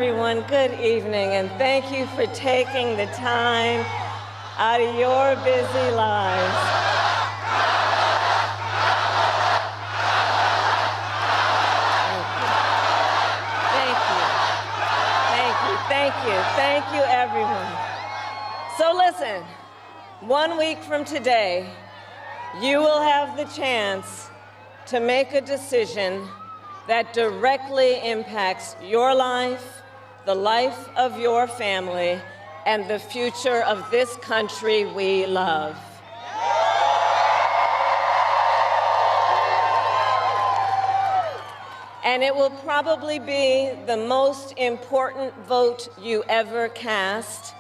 everyone. Good evening, and thank you for taking the time out of your busy lives. Thank you, everyone. So listen, 1 week from today, you will have the chance to make a decision that directly impacts your life, the life of your family, and the future of this country we love. And it will probably be the most important vote you ever cast.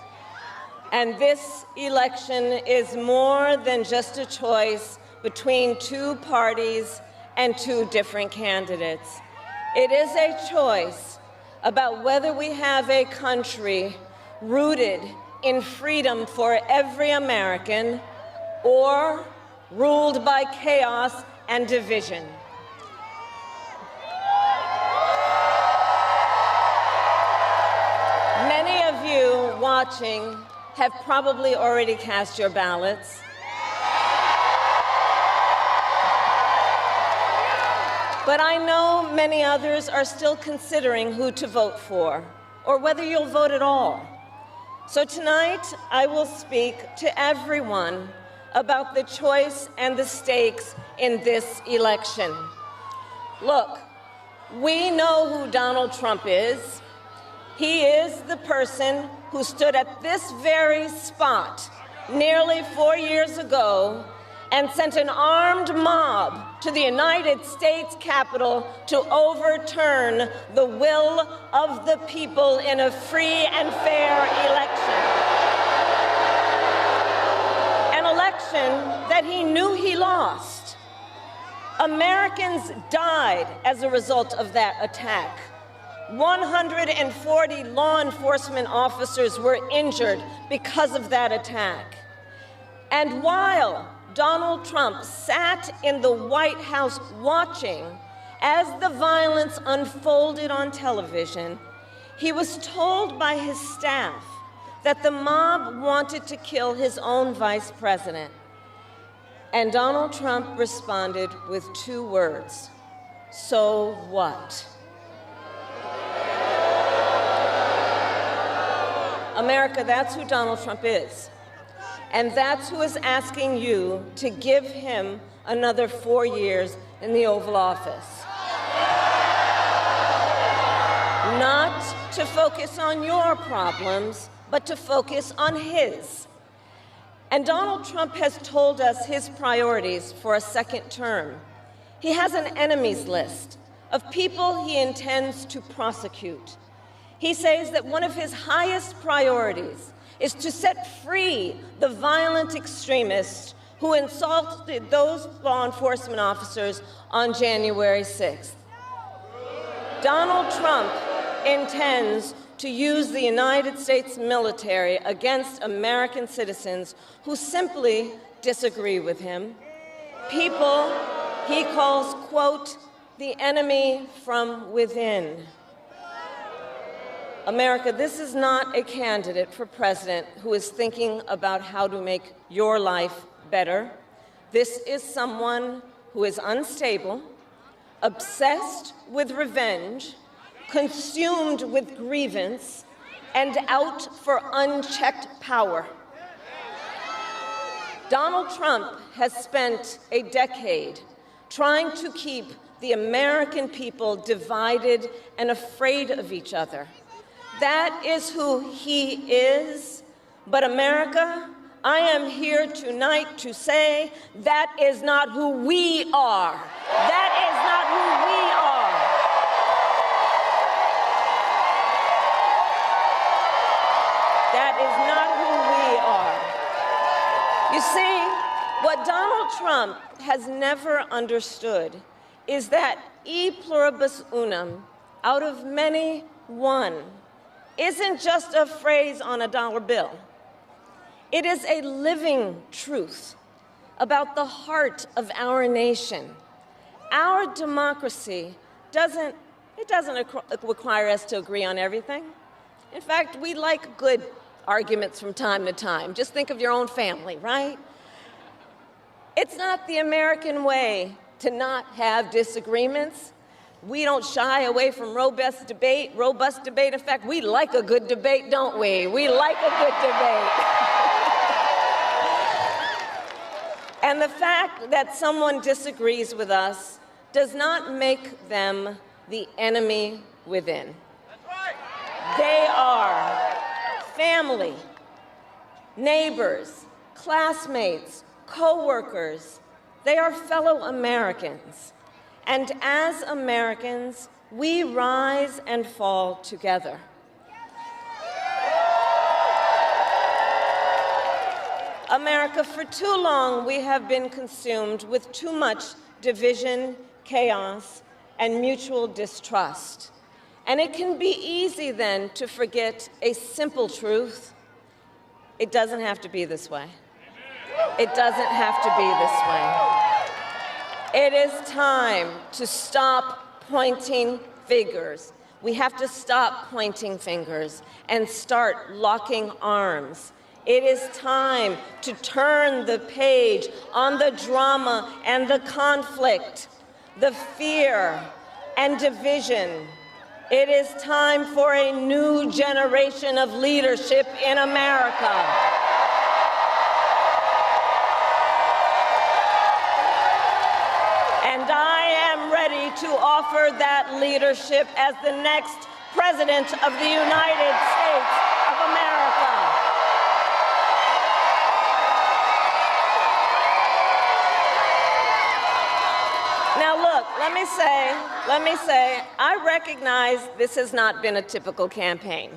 And this election is more than just a choice between two parties and two different candidates. It is a choice about whether we have a country rooted in freedom for every American or ruled by chaos and division. Many of you watching have probably already cast your ballots. But I know many others are still considering who to vote for, or whether you'll vote at all. So tonight, I will speak to everyone about the choice and the stakes in this election. Look, we know who Donald Trump is. He is the person who stood at this very spot nearly 4 years ago and sent an armed mob to the United States Capitol to overturn the will of the people in a free and fair election. An election that he knew he lost. Americans died as a result of that attack. 140 law enforcement officers were injured because of that attack. And while Donald Trump sat in the White House watching as the violence unfolded on television, he was told by his staff that the mob wanted to kill his own vice president. And Donald Trump responded with 2 words: "So what?" America, that's who Donald Trump is. And that's who is asking you to give him another 4 years in the Oval Office. Not to focus on your problems, but to focus on his. And Donald Trump has told us his priorities for a second term. He has an enemies list of people he intends to prosecute. He says that one of his highest priorities is to set free the violent extremists who insulted those law enforcement officers on January 6th. Donald Trump intends to use the United States military against American citizens who simply disagree with him. People he calls, quote, the enemy from within. America, this is not a candidate for president who is thinking about how to make your life better. This is someone who is unstable, obsessed with revenge, consumed with grievance, and out for unchecked power. Donald Trump has spent a decade trying to keep the American people divided and afraid of each other. That is who he is. But America, I am here tonight to say that is not who we are. That is not who we are. That is not who we are. You see, what Donald Trump has never understood is that e pluribus unum, out of many, one, isn't just a phrase on a dollar bill. It is a living truth about the heart of our nation. Our democracy doesn't It doesn't require us to agree on everything. In fact, we like good arguments from time to time. Just think of your own family, right? It's not the American way to not have disagreements. We don't shy away from robust debate. In fact, we like a good debate, don't we? We like a good debate. And the fact that someone disagrees with us does not make them the enemy within. They are family, neighbors, classmates, co-workers. They are fellow Americans. And as Americans, we rise and fall together. America, for too long, we have been consumed with too much division, chaos, and mutual distrust. And it can be easy then to forget a simple truth. It doesn't have to be this way. It doesn't have to be this way. It is time to stop pointing fingers. We have to stop pointing fingers and start locking arms. It is time to turn the page on the drama and the conflict, the fear and division. It is time for a new generation of leadership in America. And I am ready to offer that leadership as the next President of the United States of America. Now look, let me say, I recognize this has not been a typical campaign.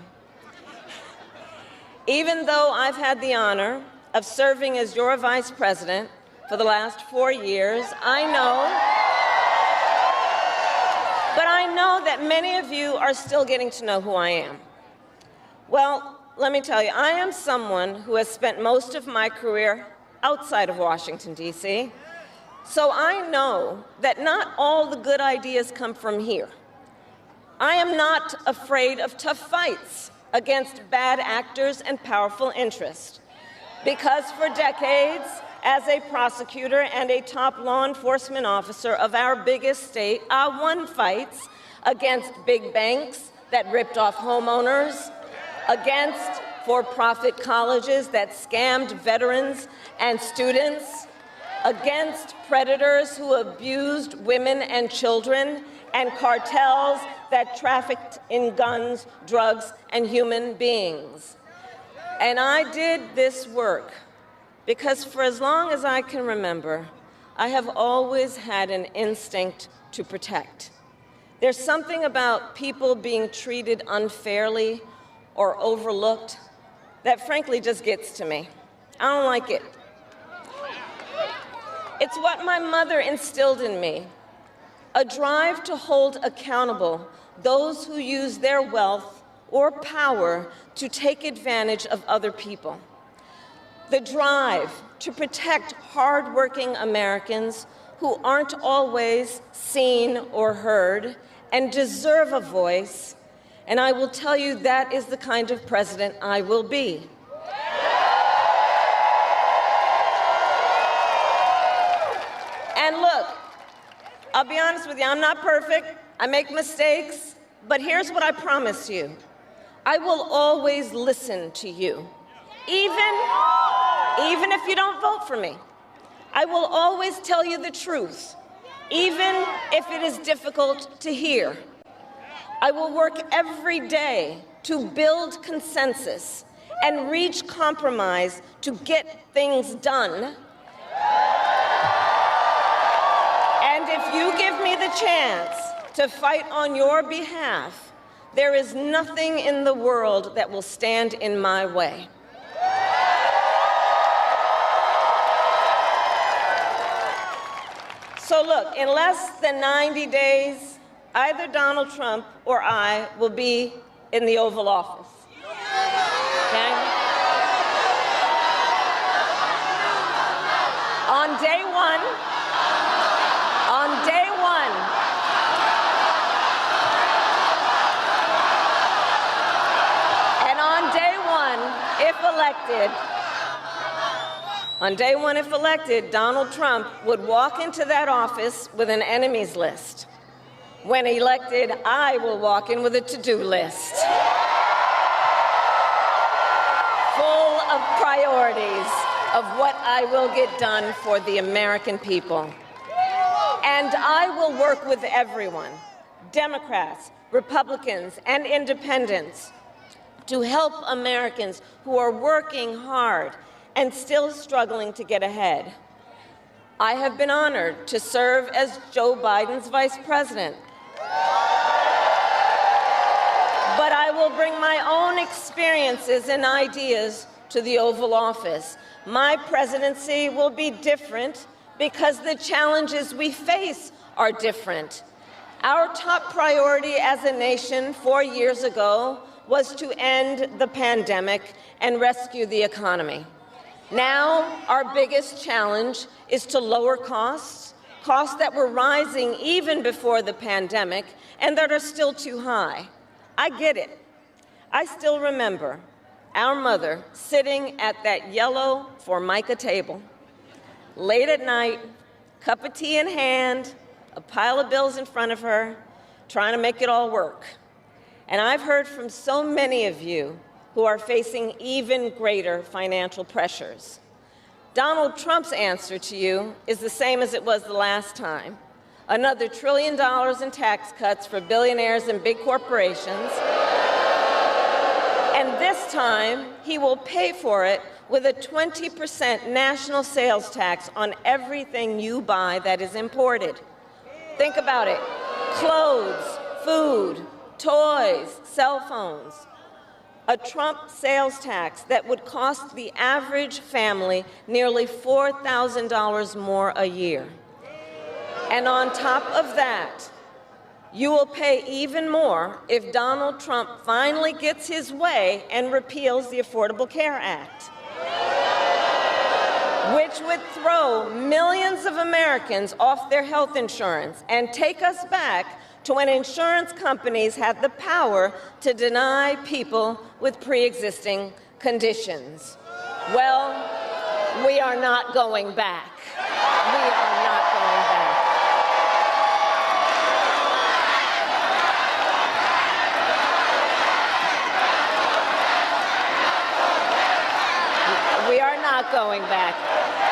Even though I've had the honor of serving as your vice president for the last 4 years, I know that many of you are still getting to know who I am. Well, let me tell you, I am someone who has spent most of my career outside of Washington, D.C., so I know that not all the good ideas come from here. I am not afraid of tough fights against bad actors and powerful interests, because for decades, as a prosecutor and a top law enforcement officer of our biggest state, I won fights against big banks that ripped off homeowners, against for-profit colleges that scammed veterans and students, against predators who abused women and children, and cartels that trafficked in guns, drugs, and human beings. And I did this work because for as long as I can remember, I have always had an instinct to protect. There's something about people being treated unfairly or overlooked that frankly just gets to me. I don't like it. It's what my mother instilled in me, a drive to hold accountable those who use their wealth or power to take advantage of other people. The drive to protect hardworking Americans who aren't always seen or heard and deserve a voice, and I will tell you that is the kind of president I will be. And look, I'll be honest with you, I'm not perfect, I make mistakes, but here's what I promise you. I will always listen to you, even if you don't vote for me. I will always tell you the truth, even if it is difficult to hear. I will work every day to build consensus and reach compromise to get things done. And if you give me the chance to fight on your behalf, there is nothing in the world that will stand in my way. So look, in less than 90 days, either Donald Trump or I will be in the Oval Office. Okay? On day one, if elected, Donald Trump would walk into that office with an enemies list. When elected, I will walk in with a to-do list full of priorities of what I will get done for the American people. And I will work with everyone, Democrats, Republicans, and independents, to help Americans who are working hard and still struggling to get ahead. I have been honored to serve as Joe Biden's vice president. But I will bring my own experiences and ideas to the Oval Office. My presidency will be different because the challenges we face are different. Our top priority as a nation 4 years ago was to end the pandemic and rescue the economy. Now, our biggest challenge is to lower costs that were rising even before the pandemic and that are still too high. I get it. I still remember our mother sitting at that yellow Formica table, late at night, cup of tea in hand, a pile of bills in front of her, trying to make it all work. And I've heard from so many of you who are facing even greater financial pressures. Donald Trump's answer to you is the same as it was the last time: another $1 trillion in tax cuts for billionaires and big corporations. And this time, he will pay for it with a 20% national sales tax on everything you buy that is imported. Think about it: clothes, food, toys, cell phones. A Trump sales tax that would cost the average family nearly $4,000 more a year. And on top of that, you will pay even more if Donald Trump finally gets his way and repeals the Affordable Care Act, which would throw millions of Americans off their health insurance and take us back to when insurance companies had the power to deny people with pre-existing conditions. Well, we are not going back. We are not going back. We are not going back,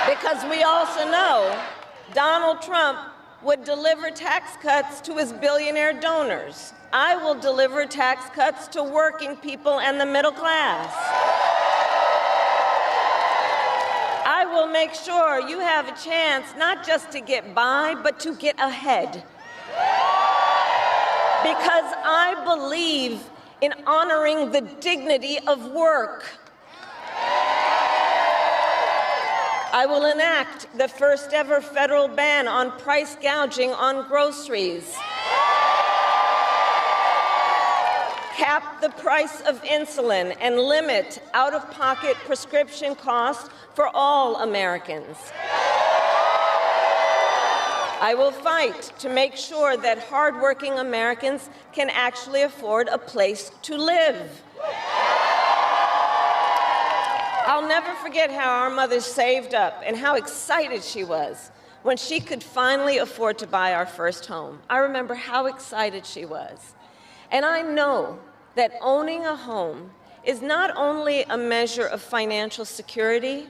because we also know Donald Trump would deliver tax cuts to his billionaire donors. I will deliver tax cuts to working people and the middle class. I will make sure you have a chance not just to get by, but to get ahead. Because I believe in honoring the dignity of work. I will enact the first ever federal ban on price gouging on groceries, cap the price of insulin, and limit out-of-pocket prescription costs for all Americans. I will fight to make sure that hardworking Americans can actually afford a place to live. I'll never forget how our mother saved up and how excited she was when she could finally afford to buy our first home. I remember how excited she was. And I know that owning a home is not only a measure of financial security,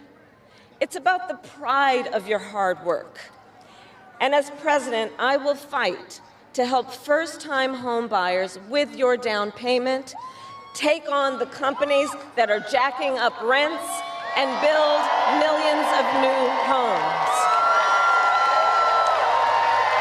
it's about the pride of your hard work. And as president, I will fight to help first-time home buyers with your down payment, take on the companies that are jacking up rents, and build millions of new homes.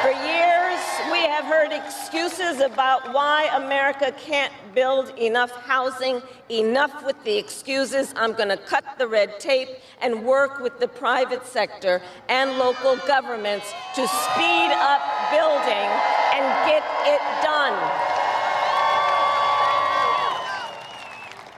For years, we have heard excuses about why America can't build enough housing. Enough with the excuses. I'm going to cut the red tape and work with the private sector and local governments to speed up building and get it done.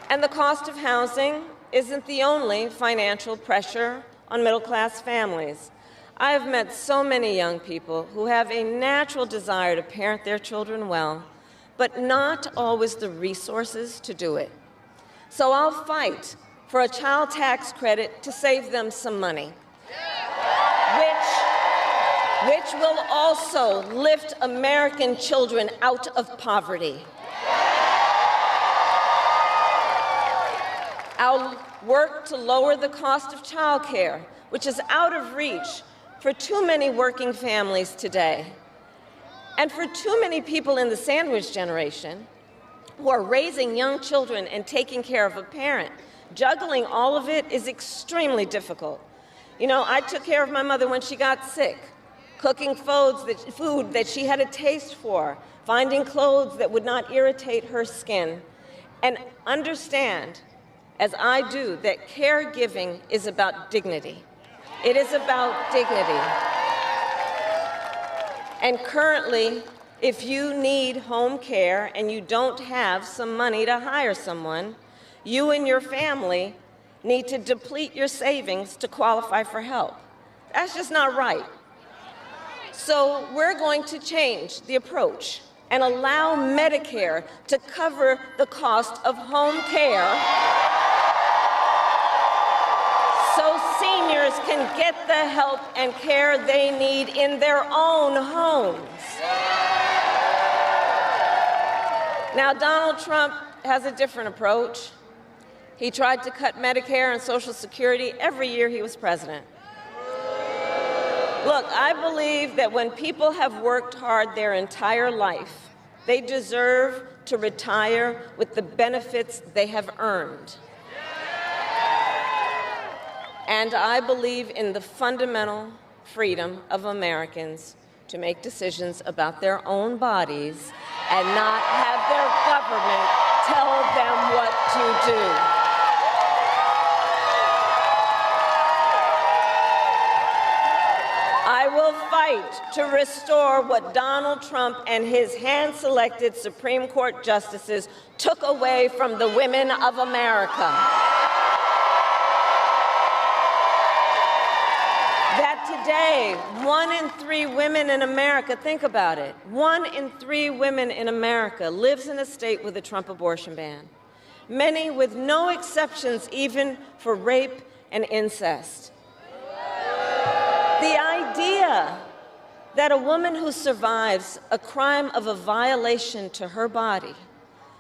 And the cost of housing isn't the only financial pressure on middle-class families. I have met so many young people who have a natural desire to parent their children well, but not always the resources to do it. So I'll fight for a child tax credit to save them some money, which will also lift American children out of poverty. I'll work to lower the cost of childcare, which is out of reach for too many working families today. And for too many people in the sandwich generation who are raising young children and taking care of a parent, juggling all of it is extremely difficult. You know, I took care of my mother when she got sick, cooking food that she had a taste for, finding clothes that would not irritate her skin. And understand, as I do, that caregiving is about dignity. It is about dignity. And currently, if you need home care and you don't have some money to hire someone, you and your family need to deplete your savings to qualify for help. That's just not right. So we're going to change the approach and allow Medicare to cover the cost of home care so seniors can get the help and care they need in their own homes. Now, Donald Trump has a different approach. He tried to cut Medicare and Social Security every year he was president. Look, I believe that when people have worked hard their entire life, they deserve to retire with the benefits they have earned. And I believe in the fundamental freedom of Americans to make decisions about their own bodies and not have their government tell them what to do. I will fight to restore what Donald Trump and his hand-selected Supreme Court justices took away from the women of America. That today, 1 in 3 women in America, think about it, 1 in 3 women in America lives in a state with a Trump abortion ban, many with no exceptions even for rape and incest. The idea that a woman who survives a crime of a violation to her body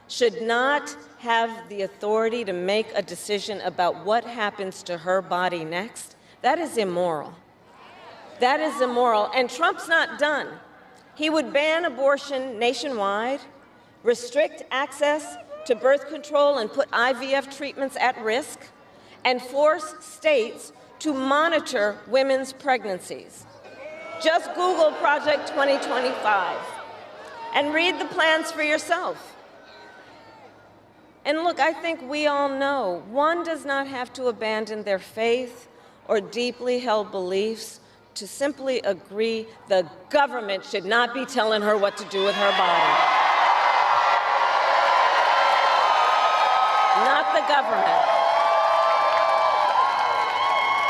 should not have the authority to make a decision about what happens to her body next, that is immoral. That is immoral. And Trump's not done. He would ban abortion nationwide, restrict access to birth control and put IVF treatments at risk, and force states to monitor women's pregnancies. Just Google Project 2025 and read the plans for yourself. And look, I think we all know one does not have to abandon their faith or deeply held beliefs to simply agree the government should not be telling her what to do with her body. Not the government.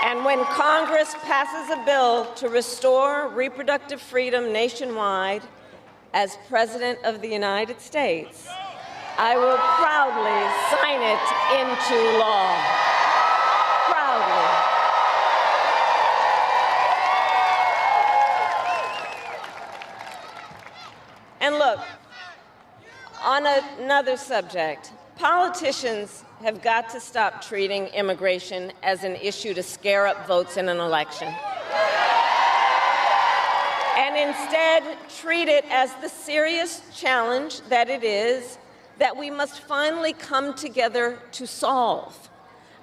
And when Congress passes a bill to restore reproductive freedom nationwide, as President of the United States, I will proudly sign it into law. Proudly. And look, on another subject, politicians have got to stop treating immigration as an issue to scare up votes in an election, and instead treat it as the serious challenge that it is that we must finally come together to solve.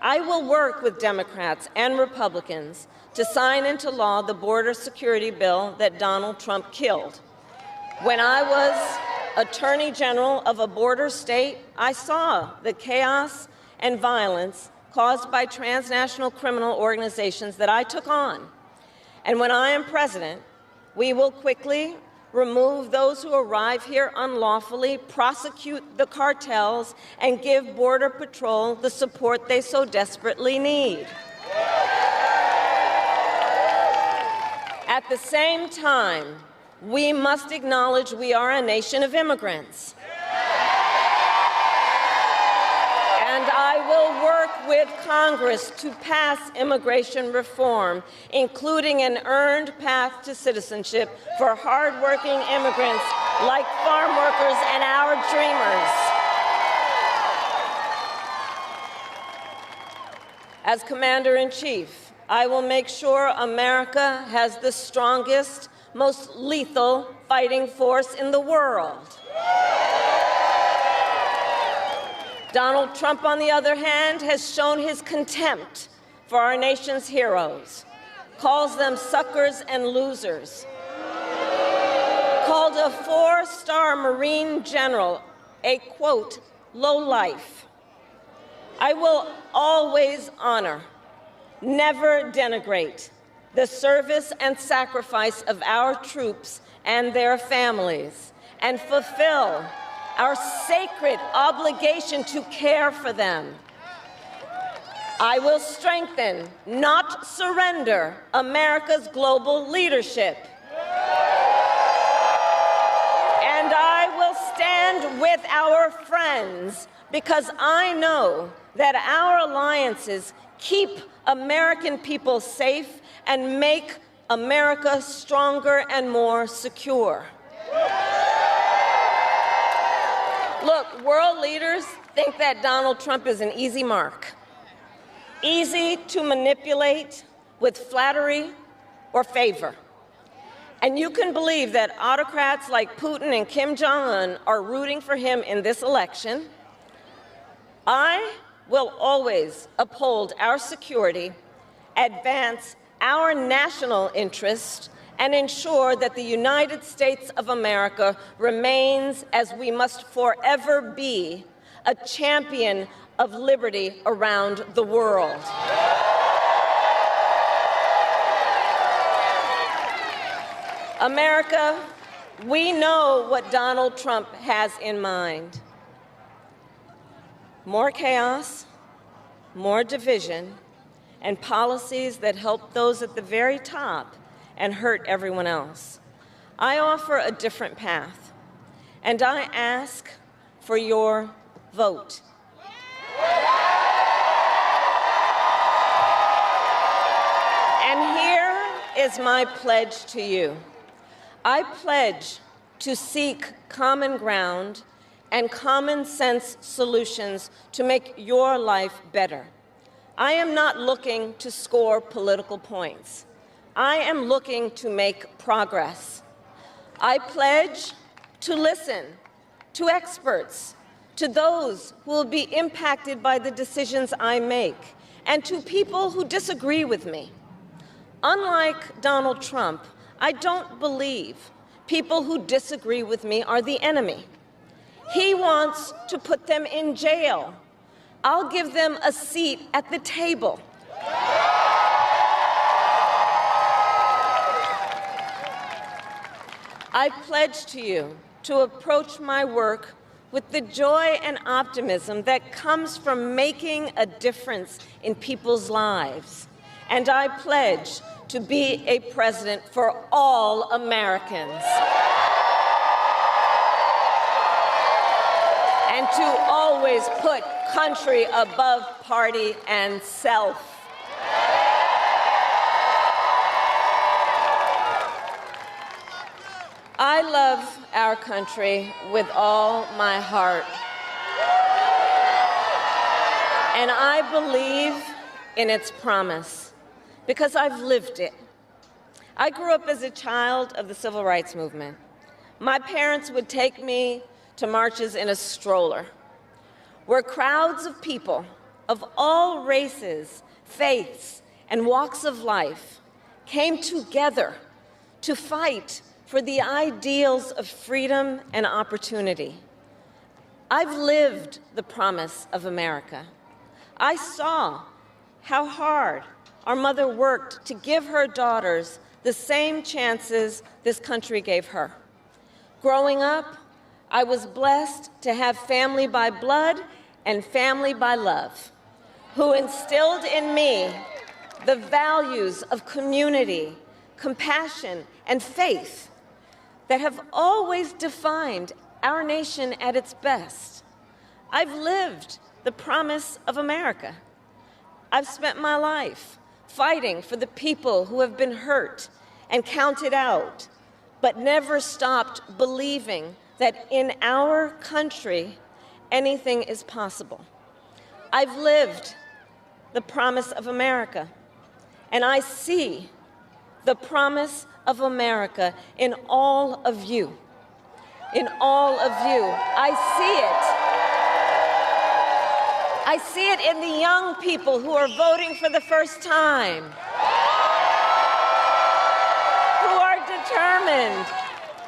I will work with Democrats and Republicans to sign into law the border security bill that Donald Trump killed. When I was Attorney General of a border state, I saw the chaos and violence caused by transnational criminal organizations that I took on. And when I am president, we will quickly remove those who arrive here unlawfully, prosecute the cartels, and give Border Patrol the support they so desperately need. At the same time, we must acknowledge we are a nation of immigrants. And I will work with Congress to pass immigration reform, including an earned path to citizenship for hardworking immigrants like farm workers and our dreamers. As Commander-in-Chief, I will make sure America has the strongest, most lethal fighting force in the world. Donald Trump, on the other hand, has shown his contempt for our nation's heroes, calls them suckers and losers, called a 4-star Marine general a, quote, lowlife. I will always honor, never denigrate, the service and sacrifice of our troops and their families, and fulfill our sacred obligation to care for them. I will strengthen, not surrender, America's global leadership. And I will stand with our friends because I know that our alliances keep American people safe and make America stronger and more secure. Look, world leaders think that Donald Trump is an easy mark, easy to manipulate with flattery or favor. And you can believe that autocrats like Putin and Kim Jong-un are rooting for him in this election. I will always uphold our security, advance our national interest, and ensure that the United States of America remains, as we must forever be, a champion of liberty around the world. America, we know what Donald Trump has in mind. More chaos, more division, and policies that help those at the very top and hurt everyone else. I offer a different path, and I ask for your vote. And here is my pledge to you. I pledge to seek common ground and common sense solutions to make your life better. I am not looking to score political points. I am looking to make progress. I pledge to listen to experts, to those who will be impacted by the decisions I make, and to people who disagree with me. Unlike Donald Trump, I don't believe people who disagree with me are the enemy. He wants to put them in jail. I'll give them a seat at the table. I pledge to you to approach my work with the joy and optimism that comes from making a difference in people's lives. And I pledge to be a president for all Americans. And to always put country above party and self. I love our country with all my heart. And I believe in its promise because I've lived it. I grew up as a child of the Civil Rights Movement. My parents would take me to marches in a stroller, where crowds of people of all races, faiths, and walks of life came together to fight for the ideals of freedom and opportunity. I've lived the promise of America. I saw how hard our mother worked to give her daughters the same chances this country gave her. Growing up, I was blessed to have family by blood and family by love, who instilled in me the values of community, compassion, and faith that have always defined our nation at its best. I've lived the promise of America. I've spent my life fighting for the people who have been hurt and counted out, but never stopped believing that in our country, anything is possible. I've lived the promise of America, and I see the promise of America in all of you. In all of you. I see it in the young people who are voting for the first time, who are determined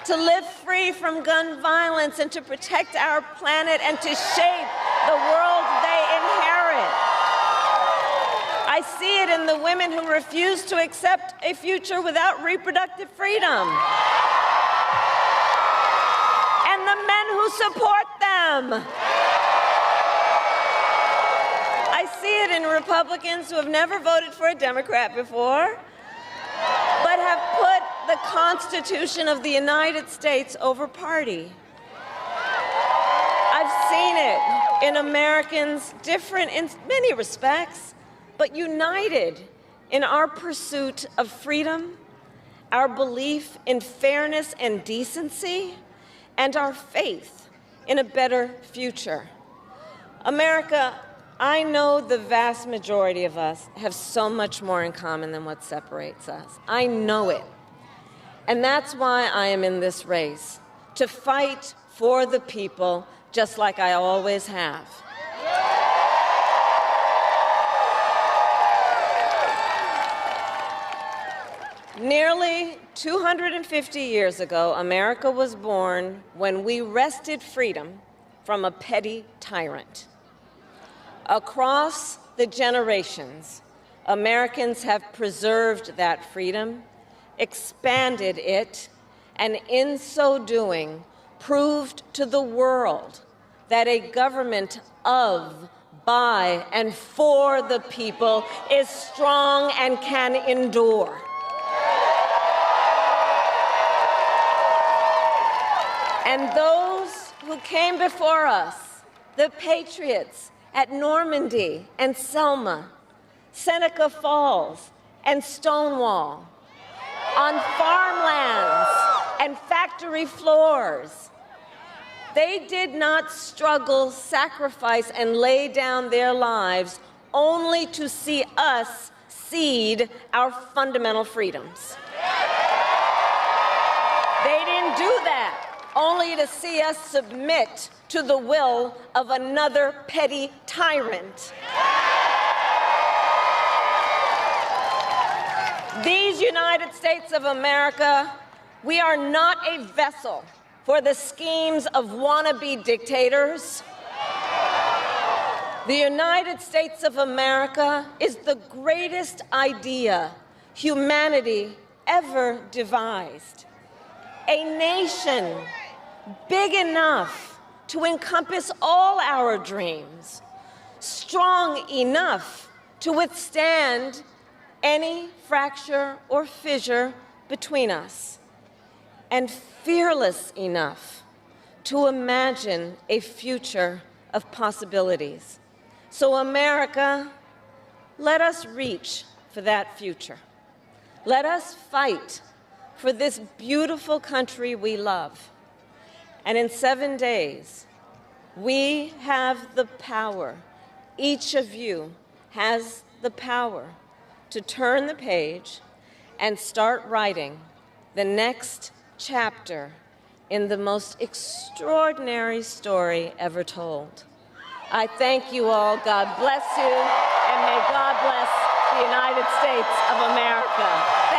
to live free from gun violence and to protect our planet and to shape the world they inherit. I see it in the women who refuse to accept a future without reproductive freedom, and the men who support them. I see it in Republicans who have never voted for a Democrat before, but have put the Constitution of the United States over party. I've seen it in Americans different in many respects, but united in our pursuit of freedom, our belief in fairness and decency, and our faith in a better future. America, I know the vast majority of us have so much more in common than what separates us. I know it. And that's why I am in this race, to fight for the people, just like I always have. Nearly 250 years ago, America was born when we wrested freedom from a petty tyrant. Across the generations, Americans have preserved that freedom, expanded it, and in so doing, proved to the world that a government of, by, and for the people is strong and can endure. And those who came before us, the patriots at Normandy and Selma, Seneca Falls and Stonewall, on farmlands and factory floors, they did not struggle, sacrifice, and lay down their lives only to see us cede our fundamental freedoms. They didn't do that only to see us submit to the will of another petty tyrant. These United States of America, we are not a vessel for the schemes of wannabe dictators. The United States of America is the greatest idea humanity ever devised. A nation big enough to encompass all our dreams, strong enough to withstand any fracture or fissure between us, and fearless enough to imagine a future of possibilities. So, America, let us reach for that future. Let us fight for this beautiful country we love. And in 7 days, we have the power, each of you has the power to turn the page and start writing the next chapter in the most extraordinary story ever told. I thank you all. God bless you, and may God bless the United States of America.